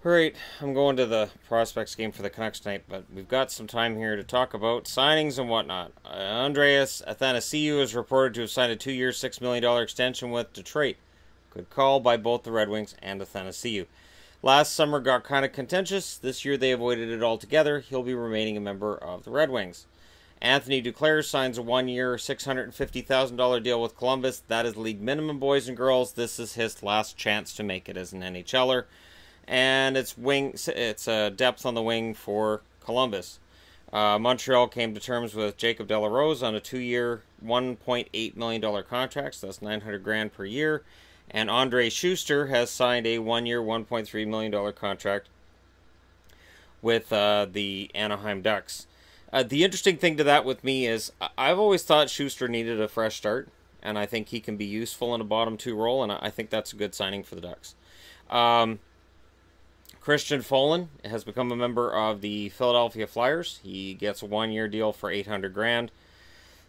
All right, I'm going to the prospects game for the Canucks tonight, but we've got some time here to talk about signings and whatnot. Andreas Athanasiou is reported to have signed a 2-year, $6 million extension with Detroit. Good call by both the Red Wings and Athanasiou. Last summer got kind of contentious. This year they avoided it altogether. He'll be remaining a member of the Red Wings. Anthony Duclair signs a 1-year, $650,000 deal with Columbus. That is league minimum, boys and girls. This is his last chance to make it as an NHLer. And it's depth on the wing for Columbus. Montreal came to terms with Jacob Delarose on a 2-year, $1.8 million contract, so that's $900,000 per year. And Andre Schuster has signed a 1-year, $1.3 million contract with the Anaheim Ducks. The interesting thing to that with me is I've always thought Schuster needed a fresh start, and I think he can be useful in a bottom two role, and I think that's a good signing for the Ducks. Christian Folin has become a member of the Philadelphia Flyers. He gets a 1-year deal for $800,000.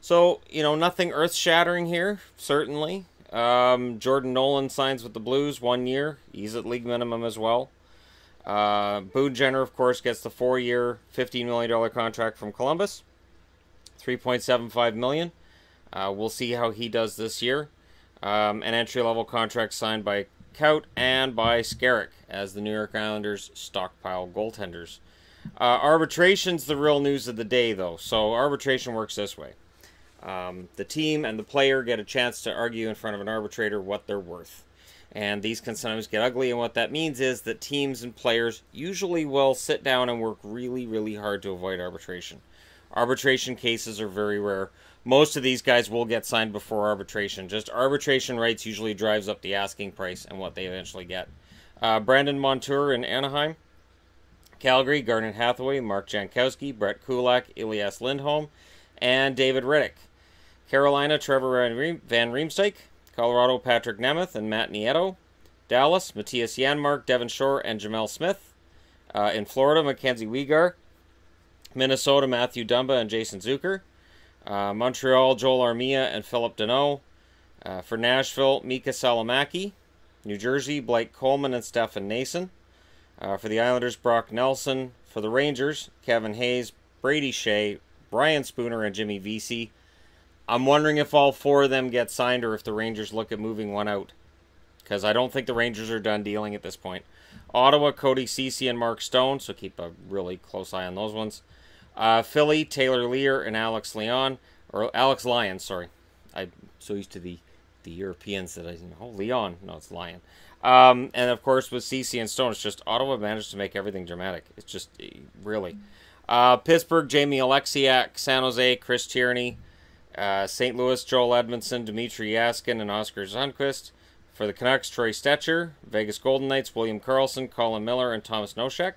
So, nothing earth-shattering here, certainly. Jordan Nolan signs with the Blues 1 year. He's at league minimum as well. Boone Jenner, of course, gets the 4-year, $15 million contract from Columbus. $3.75 million. We'll see how he does this year. An entry-level contract signed by Kaut and by Skarek as the New York Islanders stockpile goaltenders. Arbitration's the real news of the day, though. So arbitration works this way. The team and the player get a chance to argue in front of an arbitrator what they're worth. And these can sometimes get ugly, and what that means is that teams and players usually will sit down and work really, really hard to avoid arbitration. Arbitration cases are very rare. Most of these guys will get signed before arbitration. Just arbitration rights usually drives up the asking price and what they eventually get. Brandon Montour in Anaheim. Calgary, Garnet Hathaway, Mark Jankowski, Brett Kulak, Elias Lindholm, and David Riddick. Carolina, Trevor Van Riemsdyk. Colorado, Patrick Nemeth and Matt Nieto. Dallas, Matthias Janmark, Devin Shore, and Jamel Smith. In Florida, Mackenzie Weegar. Minnesota, Matthew Dumba and Jason Zucker. Montreal, Joel Armia and Philip Deneau. For Nashville, Mika Salamaki. New Jersey, Blake Coleman and Stefan Nason. For the Islanders, Brock Nelson. For the Rangers, Kevin Hayes, Brady Shea, Brian Spooner, and Jimmy Vesey. I'm wondering if all 4 of them get signed or if the Rangers look at moving one out, because I don't think the Rangers are done dealing at this point. Ottawa, Cody Ceci and Mark Stone, so keep a really close eye on those ones. Philly, Taylor Lear and Alex Lyon, sorry. I'm so used to the Europeans that Leon. No, it's Lyon. And of course with Ceci and Stone, it's just Ottawa managed to make everything dramatic. It's just really. Pittsburgh, Jamie Alexiak, San Jose, Chris Tierney. St. Louis, Joel Edmondson, Dmitry Yaskin, and Oscar Sundqvist. For the Canucks, Troy Stetcher. Vegas Golden Knights, William Karlsson, Colin Miller, and Thomas Nosek.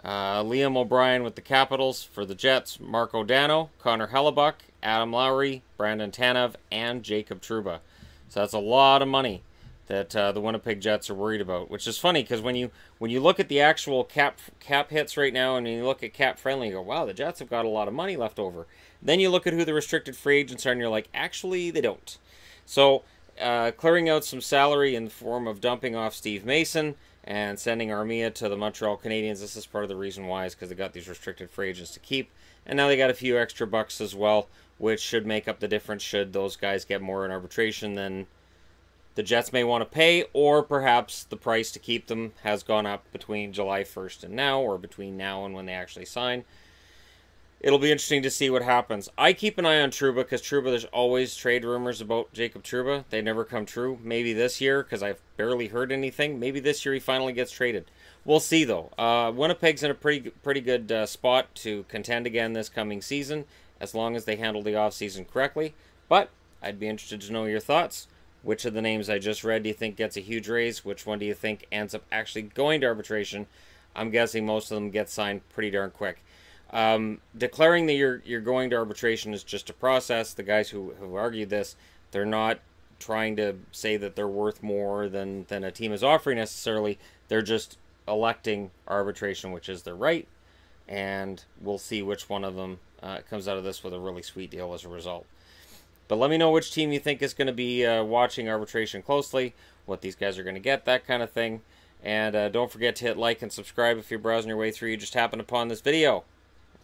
Liam O'Brien with the Capitals. For the Jets, Mark O'Dano, Connor Hellebuck, Adam Lowry, Brandon Tanev, and Jacob Trouba. So that's a lot of money that the Winnipeg Jets are worried about, which is funny because when you look at the actual cap hits right now and you look at cap friendly, you go, wow, the Jets have got a lot of money left over. Then you look at who the restricted free agents are and you're like, actually, they don't. So clearing out some salary in the form of dumping off Steve Mason and sending Armia to the Montreal Canadiens, this is part of the reason why, is because they got these restricted free agents to keep. And now they got a few extra bucks as well, which should make up the difference should those guys get more in arbitration than the Jets may want to pay, or perhaps the price to keep them has gone up between July 1st and now, or between now and when they actually sign. It'll be interesting to see what happens. I keep an eye on Trouba because Trouba, there's always trade rumors about Jacob Trouba. They never come true. Maybe this year, because I've barely heard anything. Maybe this year he finally gets traded. We'll see, though. Winnipeg's in a pretty good spot to contend again this coming season, as long as they handle the offseason correctly. But I'd be interested to know your thoughts. Which of the names I just read do you think gets a huge raise? Which one do you think ends up actually going to arbitration? I'm guessing most of them get signed pretty darn quick. Declaring that you're going to arbitration is just a process. The guys who argued this, they're not trying to say that they're worth more than a team is offering necessarily. They're just electing arbitration, which is their right, and we'll see which one of them comes out of this with a really sweet deal as a result. But let me know which team you think is going to be watching arbitration closely, what these guys are going to get, that kind of thing. And don't forget to hit like and subscribe if you're browsing your way through. You just happened upon this video. I'll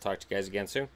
talk to you guys again soon.